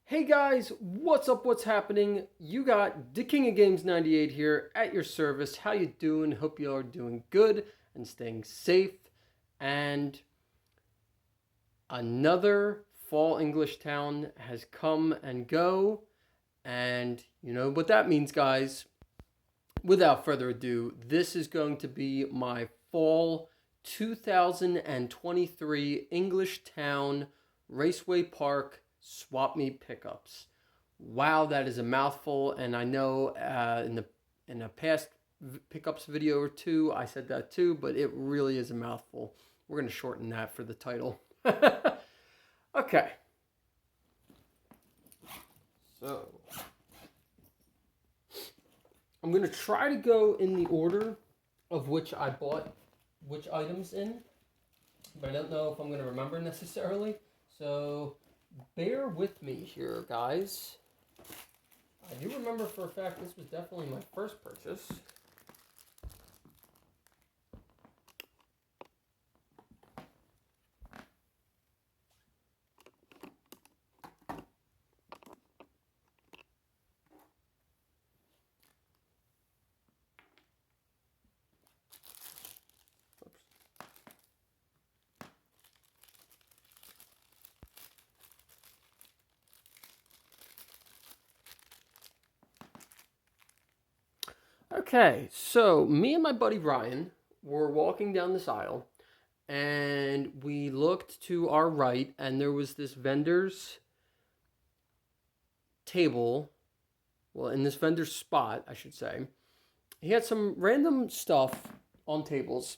Hey guys, what's up? What's happening? You got the King of Games 98 here at your service. How you doing? Hope you are doing good and staying safe. And another fall English town has come and go. And you know what that means, guys. Without further ado, this is going to be my fall 2023 English Town Raceway Park Swap Meet pickups. Wow, that is a mouthful, and I know in a past pickups video or two I said that too, but it really is a mouthful. We're gonna shorten that for the title. Okay, so I'm gonna try to go in the order of which I bought which items in, but I don't know if I'm gonna remember necessarily. So bear with me here, guys. I do remember for a fact this was definitely my first purchase. Oops. Okay, so me and my buddy Ryan were walking down this aisle and we looked to our right and there was this vendor's table. Well, in this vendor's spot, I should say. He had some random stuff on tables.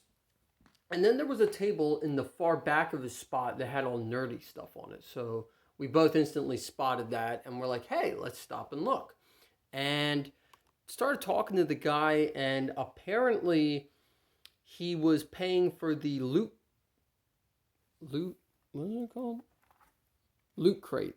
And then there was a table in the far back of his spot that had all nerdy stuff on it. So we both instantly spotted that and we're like, hey, let's stop and look. And started talking to the guy, and apparently he was paying for the what is it called? Loot Crate.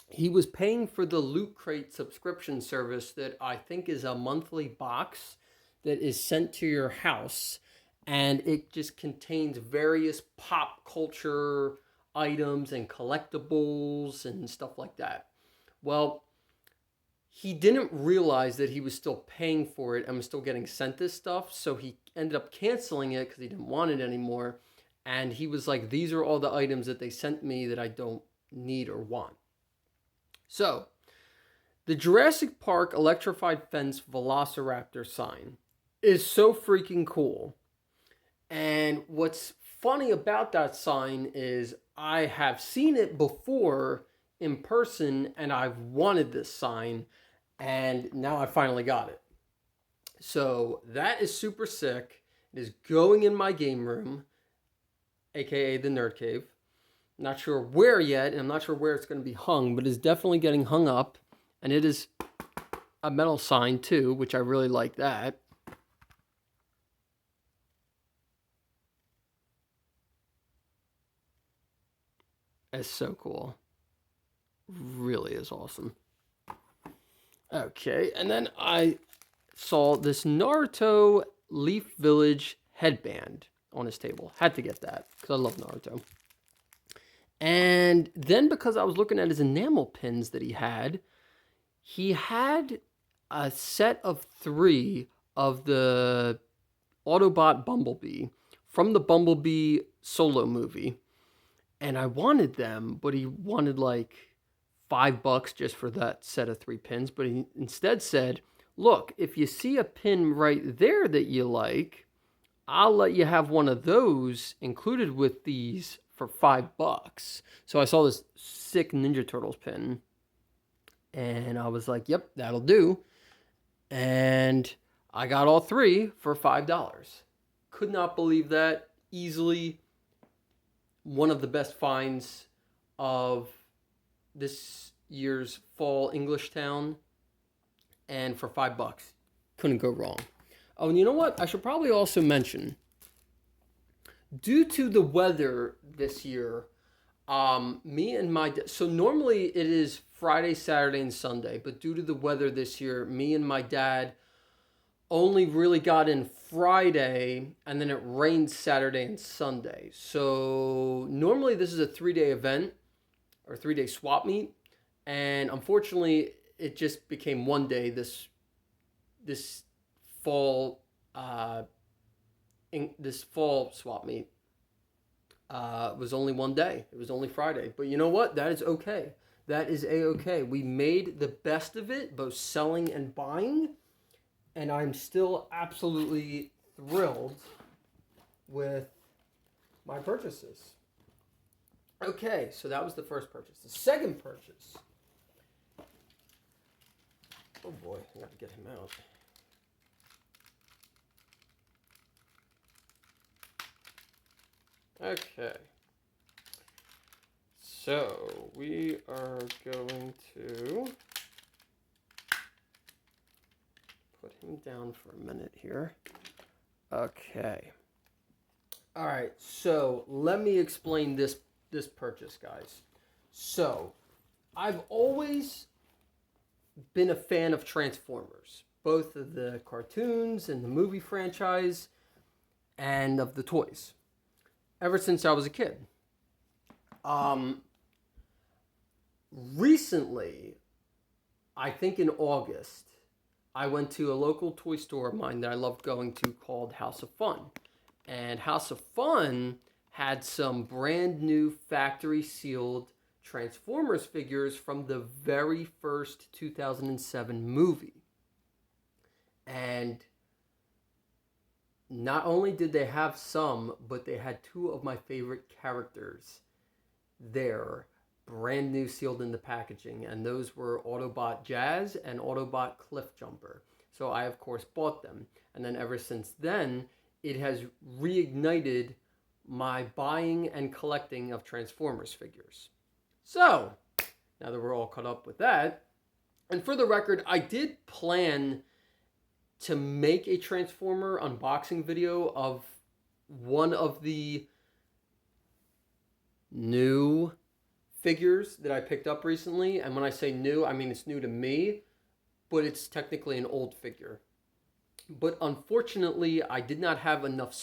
He was paying for the Loot Crate subscription service that I think is a monthly box that is sent to your house, and it just contains various pop culture items and collectibles and stuff like that. Well, he didn't realize that he was still paying for it and was still getting sent this stuff, so he ended up canceling it because he didn't want it anymore. And he was like, these are all the items that they sent me that I don't need or want. So, the Jurassic Park electrified fence Velociraptor sign is so freaking cool. And what's funny about that sign is I have seen it before in person and I've wanted this sign, and now I finally got it. So that is super sick. It is going in my game room, aka the Nerd Cave. Not sure where yet, and I'm not sure where it's going to be hung, but it's definitely getting hung up. And it is a metal sign too, which I really like that. It's so cool. Really is awesome. Okay, and then I saw this Naruto Leaf Village headband on his table. Had to get that because I love Naruto. And then because I was looking at his enamel pins that he had a set of 3 of the Autobot Bumblebee from the Bumblebee solo movie. And I wanted them, but he wanted like $5 just for that set of 3 pins. But he instead said, look, if you see a pin right there that you like, I'll let you have one of those included with these for $5. So I saw this sick Ninja Turtles pin and I was like, yep, that'll do. And I got all 3 for $5. Could not believe that. Easily one of the best finds of this year's fall English Town, and for $5, couldn't go wrong. Oh, and you know what? I should probably also mention, due to the weather this year, me and my so normally it is Friday, Saturday, and Sunday, but due to the weather this year, me and my dad only really got in Friday, and then it rained Saturday and Sunday. So normally this is a 3-day event or 3-day swap meet, And unfortunately, it just became one day this fall this fall swap meet was only one day. It was only Friday. But you know what? That is okay. That is a-okay. We made the best of it, both selling and buying. And I'm still absolutely thrilled with my purchases. Okay, so that was the first purchase. The second purchase. Oh boy, I got to get him out. Okay. So we are going to put him down for a minute here. Okay. All right, so let me explain this purchase, guys. So, I've always been a fan of Transformers, both of the cartoons and the movie franchise, and of the toys, ever since I was a kid. Recently, I think in August, I went to a local toy store of mine that I loved going to called House of Fun. And House of Fun had some brand new factory sealed Transformers figures from the very first 2007 movie. And not only did they have some, but they had two of my favorite characters there, brand new, sealed in the packaging. And those were Autobot Jazz and Autobot Cliffjumper. So I, of course, bought them. And then ever since then, it has reignited my buying and collecting of Transformers figures. So, now that we're all caught up with that, and for the record, I did plan to make a Transformer unboxing video of one of the new figures that I picked up recently. And when I say new, I mean it's new to me, but it's technically an old figure. But unfortunately, I did not have enough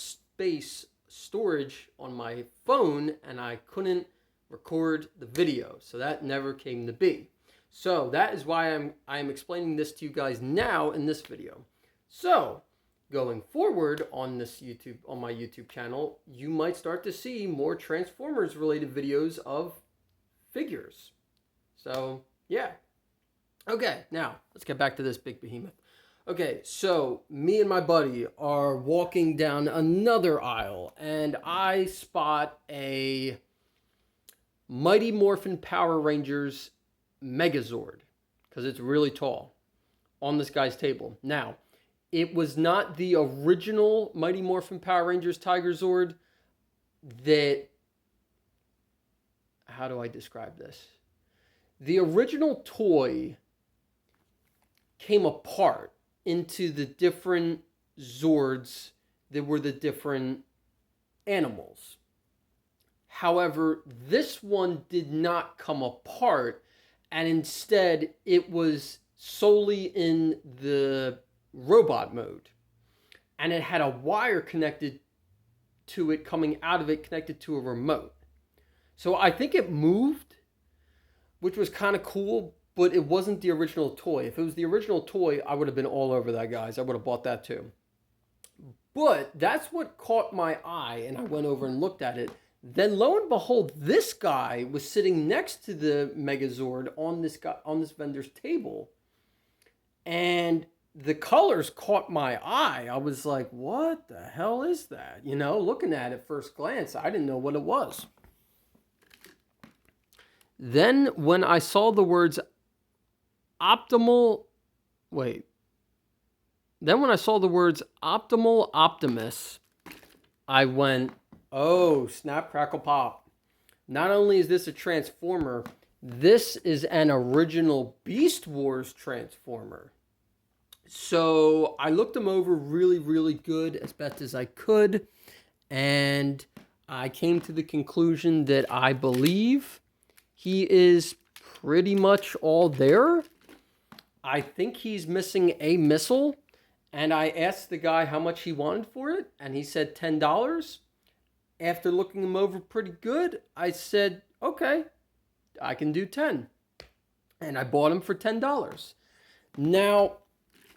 storage on my phone, and I couldn't record the video. So that never came to be. So that is why I'm explaining this to you guys now in this video. So going forward on my YouTube channel, you might start to see more Transformers related videos of figures. So yeah. Okay, now let's get back to this big behemoth. Okay, so me and my buddy are walking down another aisle, and I spot a Mighty Morphin Power Rangers Megazord, because it's really tall, on this guy's table. Now, it was not the original Mighty Morphin Power Rangers Tiger Zord that... How do I describe this? The original toy came apart into the different Zords that were the different animals. However, this one did not come apart, and instead it was solely in the robot mode. And it had a wire connected to it, coming out of it, connected to a remote. So I think it moved, which was kind of cool, but it wasn't the original toy. If it was the original toy, I would have been all over that, guys. I would have bought that too. But that's what caught my eye, and I went over and looked at it. Then lo and behold, this guy was sitting next to the Megazord on this vendor's table. And the colors caught my eye. I was like, what the hell is that? You know, looking at it first glance, I didn't know what it was. Then when I saw the words Optimal Optimus, I went, oh, snap, crackle, pop. Not only is this a Transformer, this is an original Beast Wars Transformer. So I looked him over really, really good, as best as I could, and I came to the conclusion that I believe he is pretty much all there. I think he's missing a missile, and I asked the guy how much he wanted for it, and he said $10. After looking him over pretty good, I said, okay, I can do 10. and I bought them for $10. Now,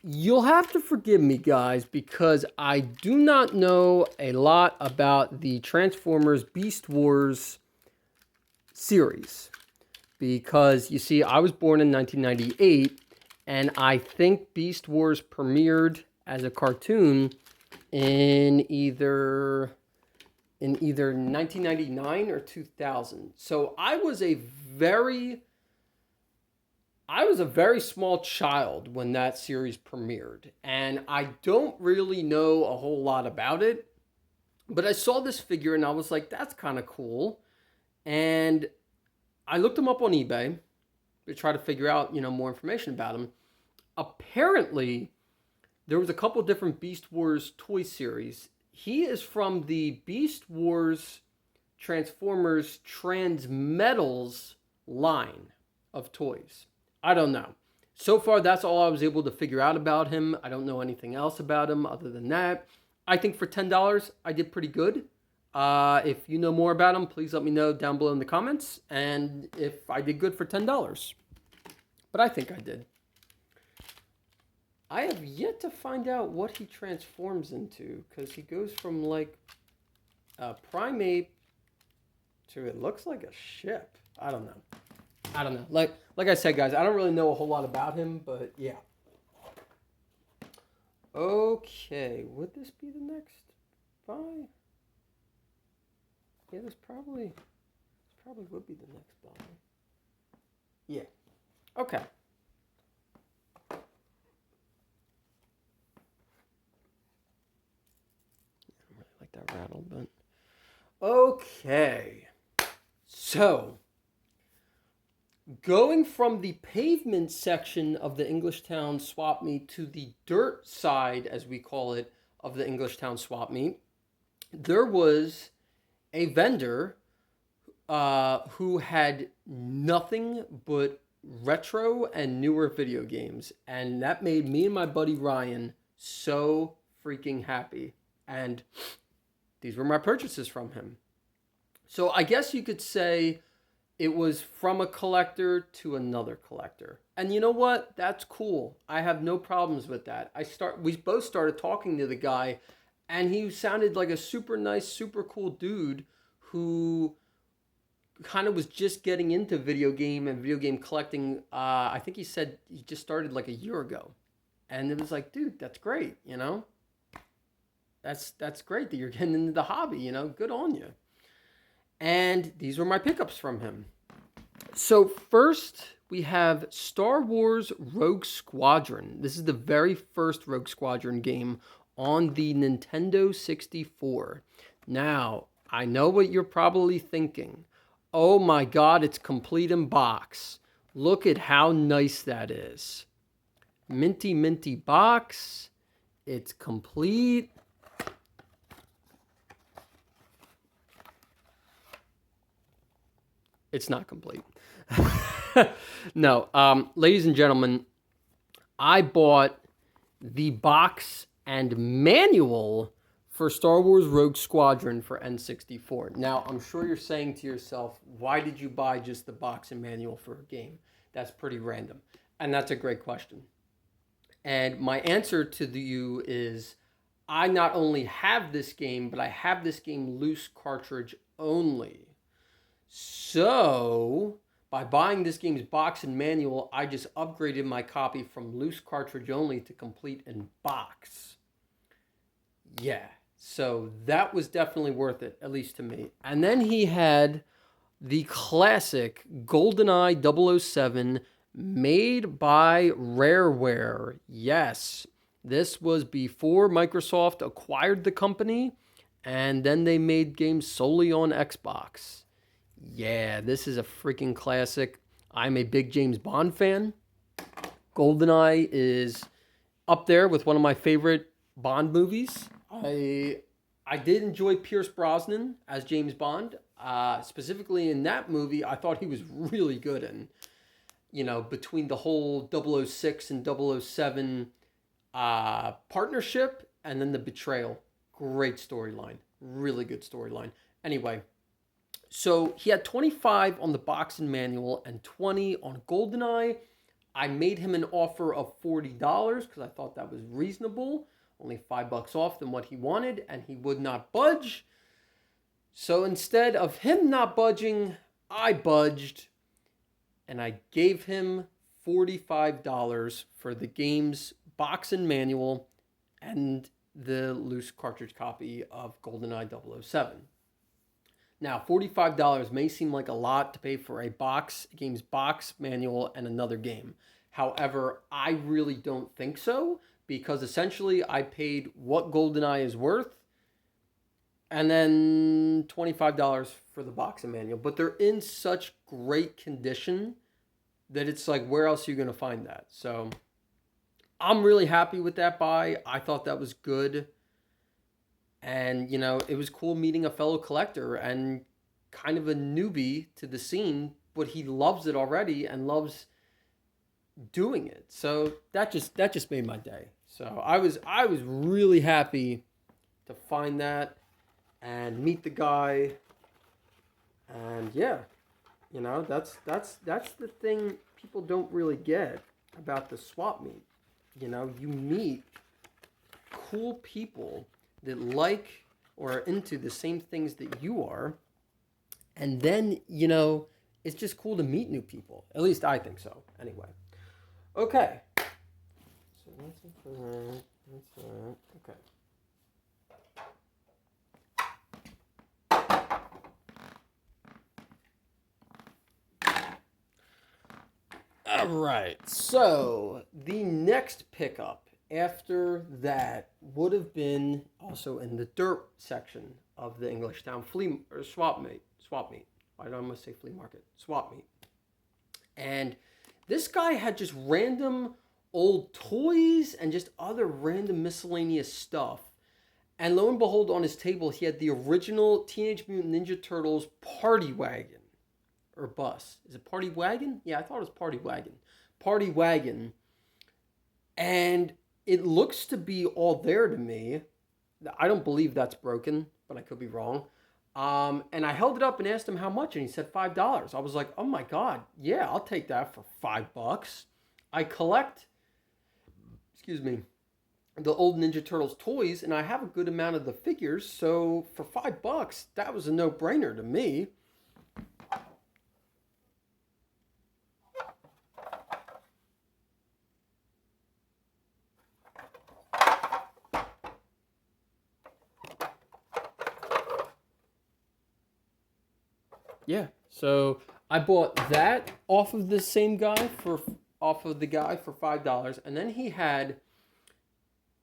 you'll have to forgive me, guys, because I do not know a lot about the Transformers Beast Wars series. Because, you see, I was born in 1998, and I think Beast Wars premiered as a cartoon in either 1999 or 2000. So I was a very small child when that series premiered, and I don't really know a whole lot about it, but I saw this figure and I was like, that's kind of cool. And I looked him up on eBay to try to figure out, more information about him. Apparently, there was a couple different Beast Wars toy series. He is from the Beast Wars Transformers Transmetals line of toys. I don't know. So far, that's all I was able to figure out about him. I don't know anything else about him other than that. I think for $10, I did pretty good. If you know more about him, please let me know down below in the comments. And if I did good for $10. But I think I did. I have yet to find out what he transforms into, because he goes from like a primate to it looks like a ship. I don't know. Like I said, guys, I don't really know a whole lot about him, but yeah. Okay, would this be the next buy? Yeah, this probably would be the next buy. Yeah. Okay. I don't really like that rattle, but okay. So, going from the pavement section of the Englishtown swap meet to the dirt side, as we call it, of the Englishtown swap meet, there was a vendor who had nothing but retro and newer video games. And that made me and my buddy Ryan so freaking happy. And these were my purchases from him. So I guess you could say it was from a collector to another collector. And you know what? That's cool. I have no problems with that. We both started talking to the guy, and he sounded like a super nice, super cool dude who kind of was just getting into video game collecting. I think he said he just started like a year ago. And it was like, dude, that's great, That's great that you're getting into the hobby, Good on you. And these were my pickups from him. So first, we have Star Wars Rogue Squadron. This is the very first Rogue Squadron game on the Nintendo 64. Now, I know what you're probably thinking. Oh my God, it's complete in box. Look at how nice that is. Minty, minty box. It's complete. It's not complete. No, ladies and gentlemen, I bought the box and manual for Star Wars Rogue Squadron for N64. Now, I'm sure you're saying to yourself, why did you buy just the box and manual for a game? That's pretty random. And that's a great question. And my answer to you is, I not only have this game, but I have this game loose cartridge only. So, by buying this game's box and manual, I just upgraded my copy from loose cartridge only to complete in box. Yeah, so that was definitely worth it, at least to me. And then he had the classic GoldenEye 007 made by Rareware. Yes, this was before Microsoft acquired the company, and then they made games solely on Xbox. Yeah, this is a freaking classic. I'm a big James Bond fan. GoldenEye is up there with one of my favorite Bond movies. I did enjoy Pierce Brosnan as James Bond. Specifically in that movie, I thought he was really good in. Between the whole 006 and 007 partnership and then the betrayal. Great storyline. Really good storyline. Anyway, So he had 25 on the box and manual and 20 on GoldenEye. I made him an offer of $40 because I thought that was reasonable, only $5 off than what he wanted, and he would not budge. So instead of him not budging, I budged, and I gave him $45 for the game's box and manual and the loose cartridge copy of GoldenEye 007. Now, $45 may seem like a lot to pay for a game's box, manual, and another game. However, I really don't think so, because essentially I paid what GoldenEye is worth and then $25 for the box and manual. But they're in such great condition that it's like, where else are you going to find that? So I'm really happy with that buy. I thought that was good. And, it was cool meeting a fellow collector and kind of a newbie to the scene, but he loves it already and loves doing it. So that just made my day. So I was really happy to find that and meet the guy. And yeah, that's the thing people don't really get about the swap meet. You meet cool people that like or are into the same things that you are. And then, it's just cool to meet new people. At least I think so. Anyway. Okay. So that's it for that. That's that. Okay. All right. So the next pickup after that would have been also in the dirt section of the Englishtown swap meet. Why did I almost say flea market? Swap meet. And this guy had just random old toys and just other random miscellaneous stuff. And lo and behold, on his table, he had the original Teenage Mutant Ninja Turtles party wagon. Or bus. Is it party wagon? Yeah, I thought it was party wagon. Party wagon. And it looks to be all there to me. I don't believe that's broken, but I could be wrong. And I held it up and asked him how much, and he said $5. I was like, oh my God, yeah, I'll take that for $5. I collect, the old Ninja Turtles toys, and I have a good amount of the figures, so for $5, that was a no-brainer to me. Yeah, so I bought that off of the same guy for $5, and then he had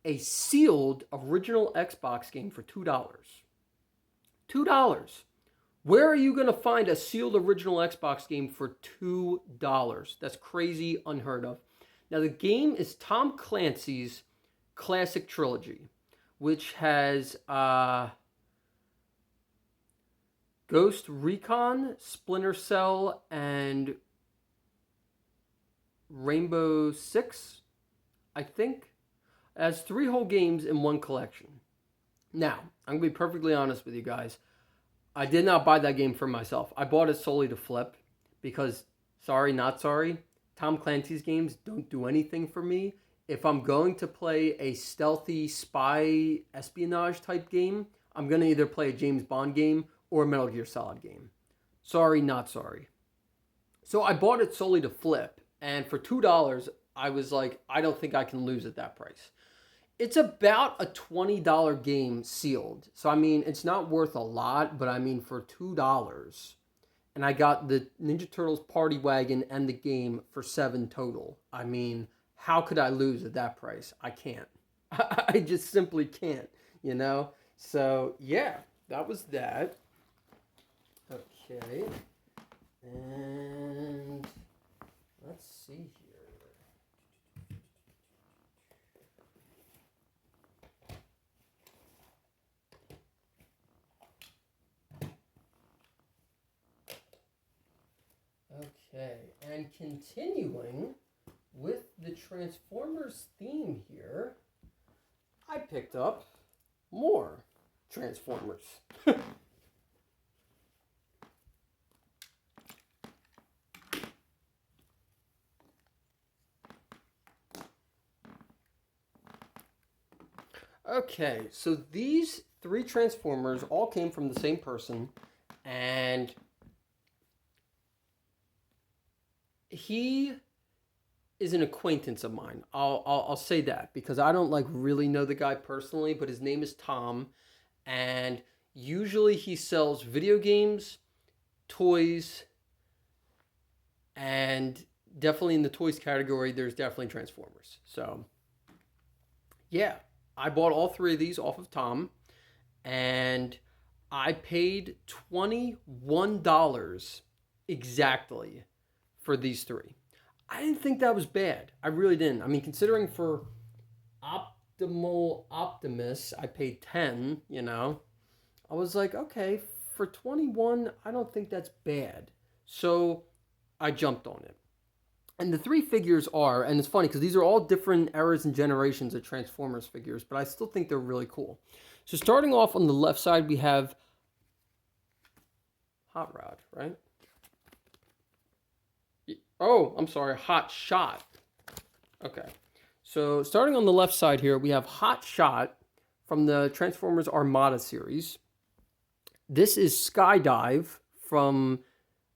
a sealed original Xbox game for $2. $2. Where are you going to find a sealed original Xbox game for $2? That's crazy, unheard of. Now the game is Tom Clancy's Classic Trilogy, which has Ghost Recon, Splinter Cell, and Rainbow Six, I think. It has 3 whole games in one collection. Now, I'm going to be perfectly honest with you guys. I did not buy that game for myself. I bought it solely to flip because, sorry, not sorry, Tom Clancy's games don't do anything for me. If I'm going to play a stealthy spy espionage type game, I'm going to either play a James Bond game or a Metal Gear Solid game. Sorry, not sorry. So I bought it solely to flip, and for $2, I was like, I don't think I can lose at that price. It's about a $20 game sealed. So, I mean, it's not worth a lot, but I mean, for $2, and I got the Ninja Turtles Party Wagon and the game for $7 total. I mean, how could I lose at that price? I can't. I just simply can't, So, yeah, that was that. Okay. And let's see here. Okay, and continuing with the Transformers theme here, I picked up more Transformers. Okay, so these three Transformers all came from the same person, and he is an acquaintance of mine. I'll say that because I don't like really know the guy personally, but his name is Tom, and usually he sells video games, toys, and definitely in the toys category, there's definitely Transformers. So yeah, I bought all three of these off of Tom, and I paid $21 exactly for these three. I didn't think that was bad. I really didn't. I mean, considering for Optimal Optimus, I paid 10, you know. I was like, okay, for 21, I don't think that's bad. So I jumped on it. And the three figures are, and it's funny because these are all different eras and generations of Transformers figures, but I still think they're really cool. So starting off on the left side, we have Hot Rod, right? Oh, I'm sorry, Hot Shot. Okay. So starting on the left side here, we have Hot Shot from the Transformers Armada series. This is Skydive from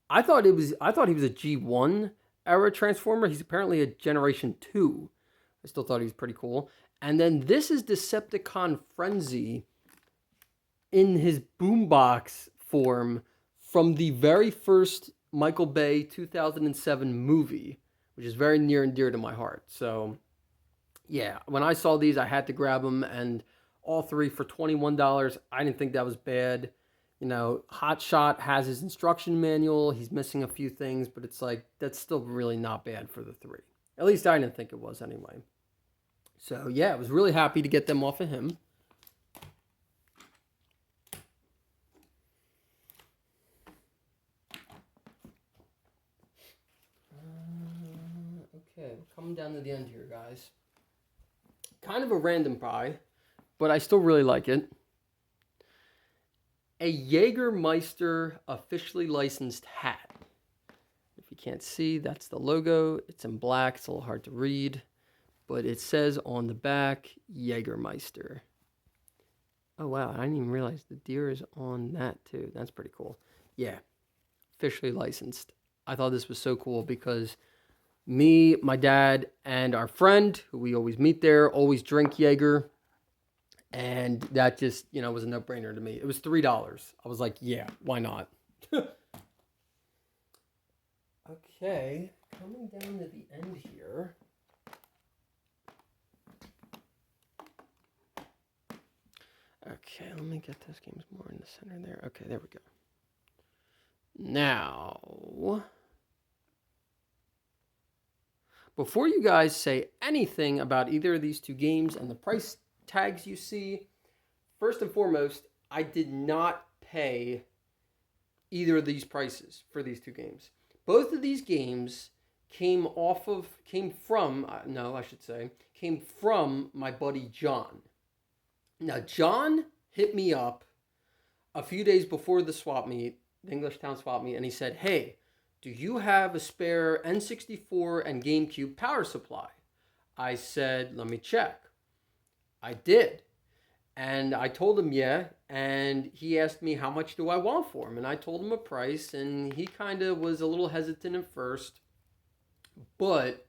I thought he was a G1 era Transformer. He's apparently a Generation 2. I still thought he was pretty cool. And then this is Decepticon Frenzy in his boombox form from the very first Michael Bay 2007 movie, which is very near and dear to my heart. So, yeah, when I saw these, I had to grab them, and all three for $21. I didn't think that was bad. You know, Hot Shot has his instruction manual. He's missing a few things, but it's like, that's still really not bad for the three. At least I didn't think it was anyway. So, yeah, I was really happy to get them off of him. Okay, we're coming down to the end here, guys. Kind of a random buy, but I still really like it. A Jägermeister officially licensed hat. If you can't see, that's the logo. It's in black. It's a little hard to read, but it says on the back, Jägermeister. Oh, wow. I didn't even realize the deer is on that, too. That's pretty cool. Yeah, officially licensed. I thought this was so cool because me, my dad, and our friend, who we always meet there, always drink Jaeger. And that just, you know, was a no-brainer to me. It was $3. I was like, yeah, why not? Okay, coming down to the end here. Okay, let me get those games more in the center there. Okay, there we go. Now, before you guys say anything about either of these two games and the price tags you see, first and foremost, I did not pay either of these prices for these two games. Both of these games came from my buddy John. Now, John hit me up a few days before the swap meet, the Englishtown swap meet, and he said, hey, do you have a spare N64 and GameCube power supply? I said, let me check. I did. And I told him, yeah. And he asked me, how much do I want for him? And I told him a price. And he kind of was a little hesitant at first. But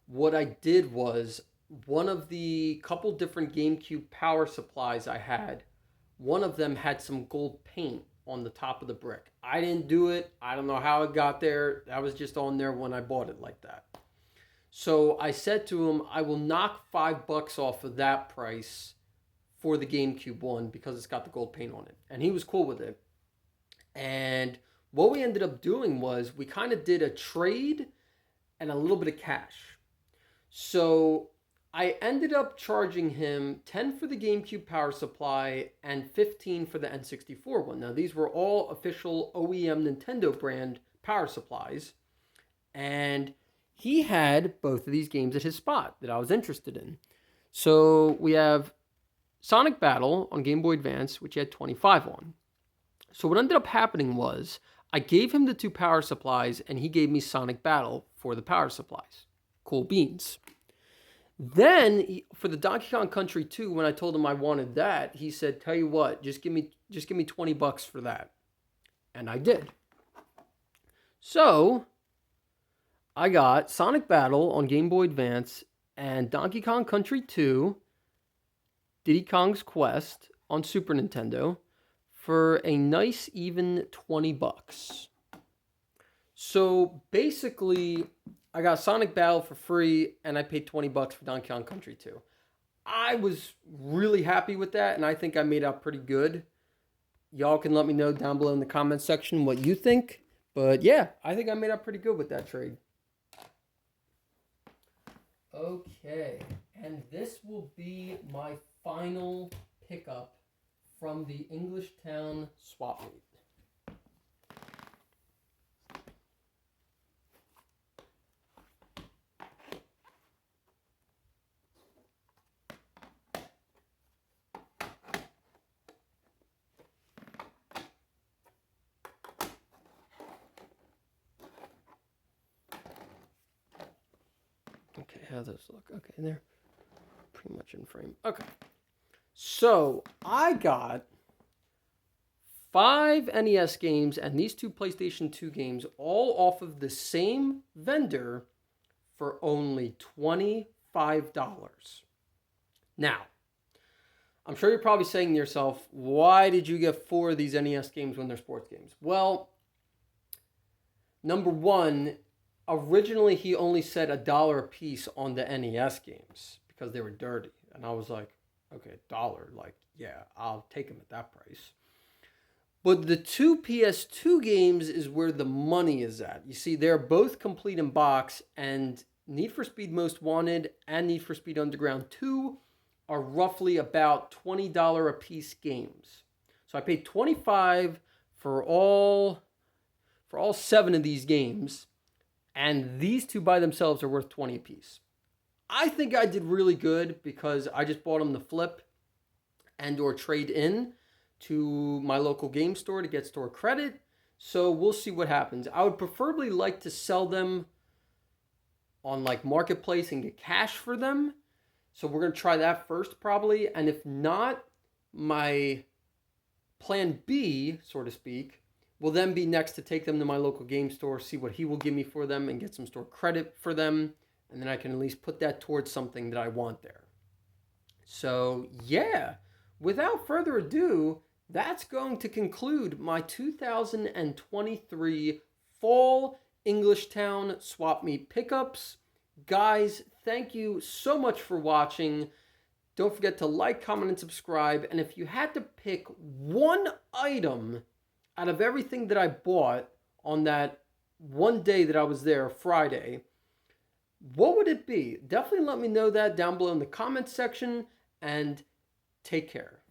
what I did was, one of the couple different GameCube power supplies I had, one of them had some gold paint on the top of the brick. I didn't do it. I don't know how it got there. That was just on there when I bought it like that. So I said to him, I will knock $5 off of that price for the GameCube one because it's got the gold paint on it. And he was cool with it. And what we ended up doing was we kind of did a trade and a little bit of cash. So I ended up charging him 10 for the GameCube power supply and 15 for the N64 one. Now, these were all official OEM Nintendo brand power supplies. And he had both of these games at his spot that I was interested in. So we have Sonic Battle on Game Boy Advance, which he had 25 on. So what ended up happening was I gave him the two power supplies and he gave me Sonic Battle for the power supplies. Cool beans. Then for the Donkey Kong Country 2, when I told him I wanted that, he said, "Tell you what, just give me $20 for that." And I did. So I got Sonic Battle on Game Boy Advance and Donkey Kong Country 2, Diddy Kong's Quest on Super Nintendo for a nice even $20. So basically, I got Sonic Battle for free and I paid $20 for Donkey Kong Country 2. I was really happy with that, and I think I made out pretty good. Y'all can let me know down below in the comments section what you think. But yeah, I think I made out pretty good with that trade. Okay, and this will be my final pickup from the Englishtown swap meet. Okay, how does this look? Okay, they're pretty much in frame. Okay, so I got 5 NES games and these 2 PlayStation 2 games all off of the same vendor for only $25. Now, I'm sure you're probably saying to yourself, why did you get 4 of these NES games when they're sports games? Well, number one, originally he only said $1 a piece on the NES games because they were dirty. And I was like, okay, $1, like, yeah, I'll take them at that price. But the 2 PS2 games is where the money is at. You see, they're both complete in box, and Need for Speed Most Wanted and Need for Speed Underground 2 are roughly about $20 a piece games. So I paid $25 for all 7 of these games, and these 2 by themselves are worth $20 a piece. I think I did really good because I just bought them to flip and or trade in to my local game store to get store credit. So we'll see what happens. I would preferably like to sell them on like Marketplace and get cash for them. So we're going to try that first probably. And if not, my plan B, so to speak, will then be next to take them to my local game store, see what he will give me for them and get some store credit for them. And then I can at least put that towards something that I want there. So yeah, without further ado, that's going to conclude my 2023 Fall Englishtown Swap Meet pickups. Guys, thank you so much for watching. Don't forget to like, comment, and subscribe. And if you had to pick one item out of everything that I bought on that one day that I was there, Friday, what would it be? Definitely let me know that down below in the comments section, and take care.